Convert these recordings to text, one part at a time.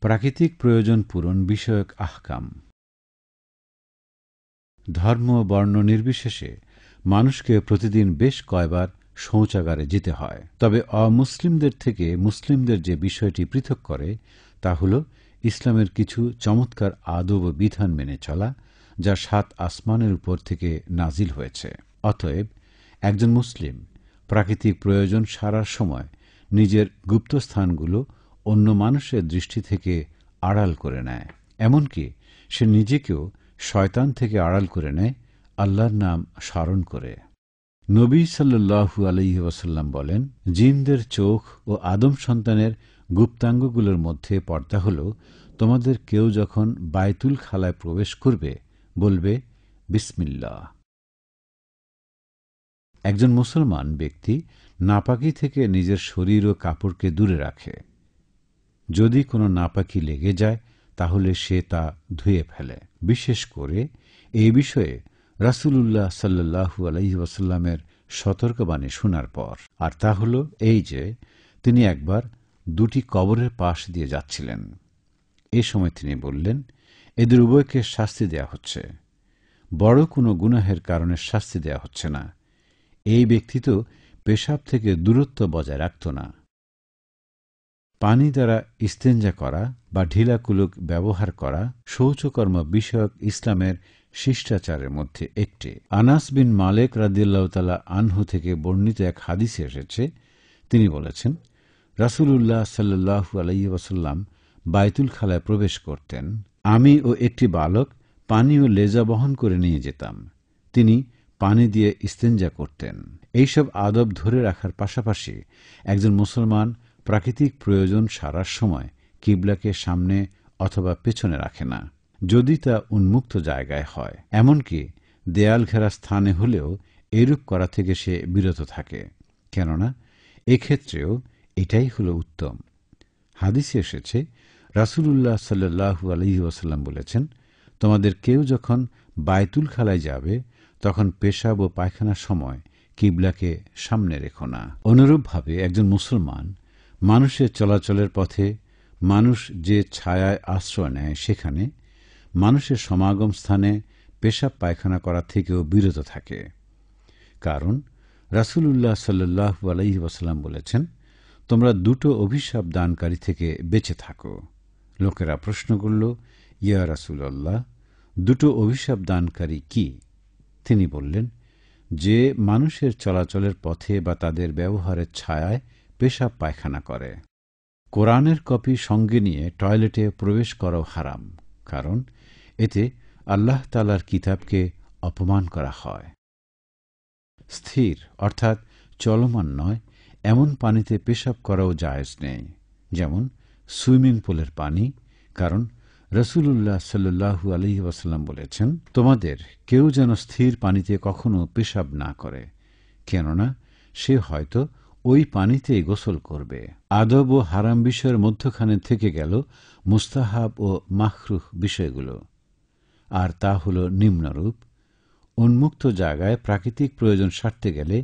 প্রাকৃতিক প্রয়োজন পূরণ বিষয়ক আহকাম। ধর্ম বর্ণ নির্বিশেষে মানুষকে প্রতিদিন বেশ কয়বার শৌচাগারে যেতে হয়। তবে অমুসলিমদের থেকে মুসলিমদের যে বিষয়টি পৃথক করে তা হল ইসলামের কিছু চমৎকার আদব ও বিধান মেনে চলা, যা ৭ আসমানের উপর থেকে নাজিল হয়েছে। অতএব একজন মুসলিম প্রাকৃতিক প্রয়োজন সারার সময় নিজের গুপ্তস্থানগুলো অন্য মানুষের দৃষ্টি থেকে আড়াল করে নেয়। এমনকি সে নিজেকেও শয়তান থেকে আড়াল করে নেয় আল্লাহর নাম স্মরণ করে। নবী সাল্লাল্লাহু আলাইহি ওয়াসাল্লাম বলেন, জিনদের চোখ ও আদম সন্তানের গুপ্তাঙ্গগুলোর মধ্যে পর্দা হল তোমাদের কেউ যখন বায়তুল খালায় প্রবেশ করবে বলবে বিসমিল্লাহ। একজন মুসলমান ব্যক্তি নাপাকি থেকে নিজের শরীর ও কাপড়কে দূরে রাখে। যদি কোনো নাপাকি লেগে যায় তাহলে সে তা ধুয়ে ফেলে। বিশেষ করে এই বিষয়ে রাসূলুল্লাহ সাল্লাল্লাহু আলাইহি ওয়াসাল্লামের সতর্কবাণী শোনার পর। আর তা হল এই যে, তিনি একবার 2টি কবরের পাশ দিয়ে যাচ্ছিলেন। এ সময় তিনি বললেন, এদের উভয়কে শাস্তি দেয়া হচ্ছে, বড় কোনো গুনাহের কারণে শাস্তি দেয়া হচ্ছে না। এই ব্যক্তি তো পেশাব থেকে দূরত্ব বজায় রাখত না। পানি দ্বারা ইস্তেঞ্জা করা বা ঢিলাকুলুক ব্যবহার করা শৌচকর্ম বিষয়ক ইসলামের শিষ্টাচারের মধ্যে একটি। আনাস বিন মালিক রাদিয়াল্লাহু তাআলা আনহু থেকে বর্ণিত এক হাদিসে এসেছে, তিনি বলেছেন, রাসূলুল্লাহ সাল্লাল্লাহু আলাইহি ওয়াসাল্লাম বায়তুল খালায় প্রবেশ করতেন। আমি ও একটি বালক পানি ও লেজা বহন করে নিয়ে যেতাম। তিনি পানি দিয়ে ইস্তেঞ্জা করতেন। এইসব আদব ধরে রাখার পাশাপাশি একজন মুসলমান প্রাকৃতিক প্রয়োজন সারার সময় কিবলাকে সামনে অথবা পেছনে রাখে না, যদি তা উন্মুক্ত জায়গায় হয়। এমনকি দেয়াল ঘেরা স্থানে হলেও এরূপ করা থেকে সে বিরত থাকে, কেননা এক্ষেত্রেও এটাই হল উত্তম। হাদিসে এসেছে, রাসূলুল্লাহ সাল্লাল্লাহু আলাইহি ওয়াসাল্লাম বলেছেন, তোমাদের কেউ যখন বায়তুল খালায় যাবে তখন পেশাব ও পায়খানার সময় কিবলাকে সামনে রেখো না। অনুরূপভাবে একজন মুসলমান মানুষের চলাচলের পথে, মানুষ যে ছায়ায় আশ্রয় নেয় সেখানে, মানুষের সমাগম স্থানে পেশাব পায়খানা করা থেকেও বিরত থাকে। কারণ রাসূলুল্লাহ সাল্লাল্লাহু আলাইহি ওয়াসাল্লাম বলেছেন, তোমরা 2টো অভিশাপ দানকারী থেকে বেঁচে থাকো। লোকেরা প্রশ্ন করল, ইয়া রাসূলুল্লাহ, 2টো অভিশাপ দানকারী কি? তিনি বললেন, যে মানুষের চলাচলের পথে বা তাদের ব্যবহারের ছায়ায় পেশাব পায়খানা করে। কোরআনের কপি সঙ্গে নিয়ে টয়লেটে প্রবেশ করাও হারাম, কারণ এতে আল্লাহ তাআলার কিতাবকে অপমান করা হয়। স্থির অর্থাৎ চলমান নয় এমন পানিতে পেশাব করাও জায়েজ নেই, যেমন সুইমিং পুলের পানি, কারণ রাসূলুল্লাহ সাল্লাল্লাহু আলাইহি ওয়াসাল্লাম বলেছেন, তোমাদের কেউ যেন স্থির পানিতে কখনো পেশাব না করে, কেননা সে হয়তো ওই পানিতেই গোসল করবে। আদব ও হারাম বিষয়ের মধ্যখানে থেকে গেল মুস্তাহাব ও মাকরুহ বিষয়গুলো, আর তা হল নিম্নরূপ। উন্মুক্ত জায়গায় প্রাকৃতিক প্রয়োজন সারতে গেলে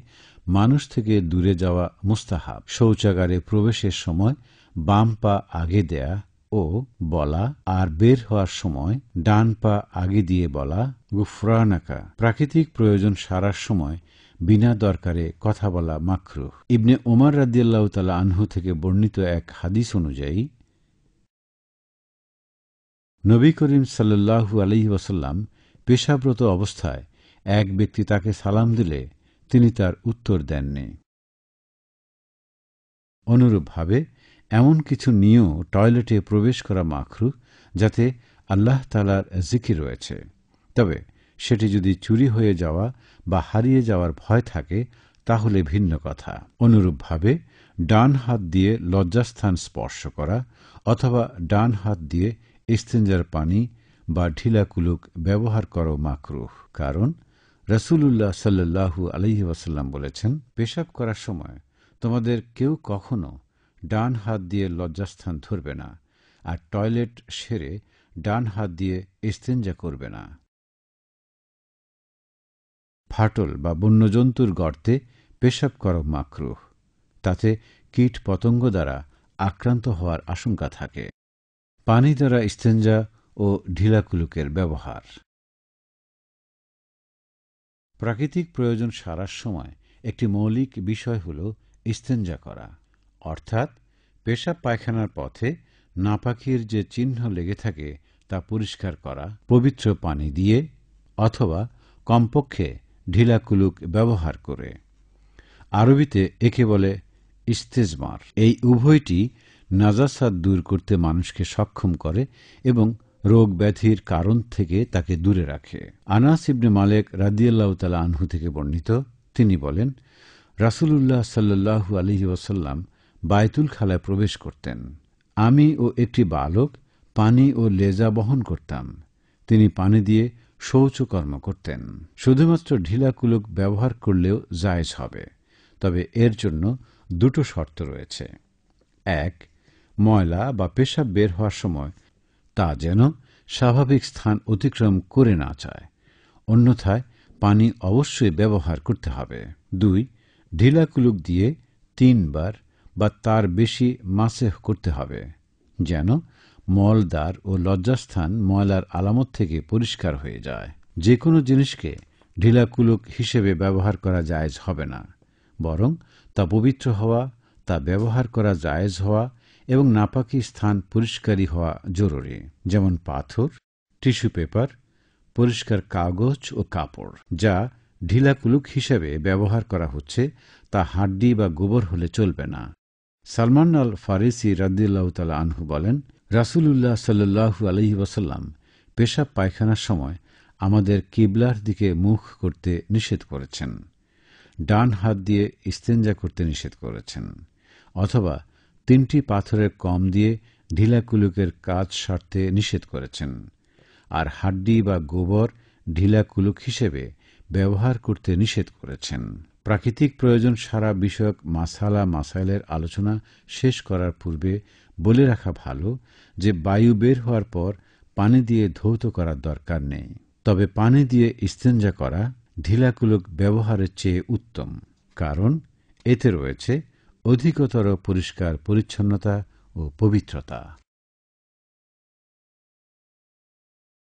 মানুষ থেকে দূরে যাওয়া মুস্তাহাব। শৌচাগারে প্রবেশের সময় বাম পা আগে দেয়া ও বলা, আর বের হওয়ার সময় ডান পা আগে দিয়ে বলা গুফরানাকা। প্রাকৃতিক প্রয়োজন সারার সময় বিনা দরকারে কথা বলা মাকরুহ। ইবনে ওমর রাদিয়াল্লাহু তাআলা আনহু থেকে বর্ণিত এক হাদিস অনুযায়ী, নবী করিম সাল্লাল্লাহু আলাইহি ওয়াসাল্লাম পেশাবরত অবস্থায় এক ব্যক্তি তাকে সালাম দিলে তিনি তার উত্তর দেননি। অনুরূপভাবে এমন কিছু নিয়েও টয়লেটে প্রবেশ করা মাকরুহ যাতে আল্লাহ তাআলার জিকির রয়েছে, তবে সেটি যদি চুরি হয়ে যাওয়া বা হারিয়ে যাওয়ার ভয় থাকে তাহলে ভিন্ন কথা। অনুরূপভাবে ডান হাত দিয়ে লজ্জাস্থান স্পর্শ করা অথবা ডান হাত দিয়ে ইস্তেঞ্জার পানি বা ঢিলাকুলুক ব্যবহার করা মাকরুহ, কারণ রাসূলুল্লাহ সাল্লাল্লাহু আলাইহি ওয়াসাল্লাম বলেছেন, পেশাব করার সময় তোমাদের কেউ কখনো ডান হাত দিয়ে লজ্জাস্থান ধরবে না, আর টয়লেট সেরে ডান হাত দিয়ে ইস্তেঞ্জা করবে না। ফাটল বা বন্যজন্তুর গর্তে পেশাব করা মাকরুহ, তাতে কীট পতঙ্গ দ্বারা আক্রান্ত হওয়ার আশঙ্কা থাকে। পানি দ্বারা ইস্তেঞ্জা ও ঢিলাকুলুকের ব্যবহার। প্রাকৃতিক প্রয়োজন সারার সময় একটি মৌলিক বিষয় হল ইস্তেঞ্জা করা, অর্থাৎ পেশাব পায়খানার পথে নাপাকির যে চিহ্ন লেগে থাকে তা পরিষ্কার করা পবিত্র পানি দিয়ে অথবা কমপক্ষে ঢিলাকুলুক ব্যবহার করে। আরবিতে একে বলে ইস্তেজমার। এই উভয়টি নাজাসাত দূর করতে মানুষকে সক্ষম করে এবং রোগ ব্যাধির কারণ থেকে তাকে দূরে রাখে। আনাস ইবনে মালিক রাদিয়াল্লাহু তাআলা আনহু থেকে বর্ণিত, তিনি বলেন, রাসূলুল্লাহ সাল্লাল্লাহু আলাইহি ওয়াসাল্লাম বায়তুল খালায় প্রবেশ করতেন। আমি ও একটি বালক পানি ও লেজা বহন করতাম। তিনি পানি দিয়ে শৌচকর্ম করতেন। শুধুমাত্র ঢিলাকুলুক ব্যবহার করলেও জায়েজ হবে, তবে এর জন্য দুটো শর্ত রয়েছে। এক, ময়লা বা পেশাব বের হওয়ার সময় তা যেন স্বাভাবিক স্থান অতিক্রম করে না যায়, অন্যথায় পানি অবশ্যই ব্যবহার করতে হবে। দুই, ঢিলাকুলুক দিয়ে 3 বার বা তার বেশি মাসেহ করতে হবে, যেন মলদ্বার ও লজ্জাস্থান ময়লার আলামত থেকে পরিষ্কার হয়ে যায়। যে কোনো জিনিসকে ঢিলাকুলুক হিসেবে ব্যবহার করা জায়েজ হবে না, বরং তা পবিত্র হওয়া, তা ব্যবহার করা জায়েজ হওয়া এবং নাপাকি স্থান পরিষ্কারই হওয়া জরুরি। যেমন পাথর, টিস্যু পেপার, পরিষ্কার কাগজ ও কাপড় যা ঢিলাকুলুক হিসেবে ব্যবহার করা হচ্ছে তা হাড্ডি বা গোবর হলে চলবে না। সালমান আল ফারিসি রাদিয়াল্লাহু তাআলা আনহু বলেন, রাসূলুল্লাহ সাল্লাল্লাহু আলাইহি ওয়াসাল্লাম পেশাব পায়খানার সময় আমাদের কিবলার দিকে মুখ করতে নিষেধ করেছেন, ডান হাত দিয়ে ইস্তেঞ্জা করতে নিষেধ করেছেন, অথবা 3টি পাথরের কম দিয়ে ঢিলাকুলুকের কাজ সারতে নিষেধ করেছেন, আর হাড্ডি বা গোবর ঢিলাকুলুক হিসেবে ব্যবহার করতে নিষেধ করেছেন। প্রাকৃতিক প্রয়োজন সারা বিষয়ক মাসাইলের আলোচনা শেষ করার পূর্বে বলে রাখা ভালো যে বায়ু বের হওয়ার পর পানি দিয়ে ধৌত করার দরকার নেই, তবে পানি দিয়ে ইস্তেঞ্জা করা ঢিলাকুলুক ব্যবহারের চেয়ে উত্তম, কারণ এতে রয়েছে অধিকতর পরিষ্কার পরিচ্ছন্নতা ও পবিত্রতা।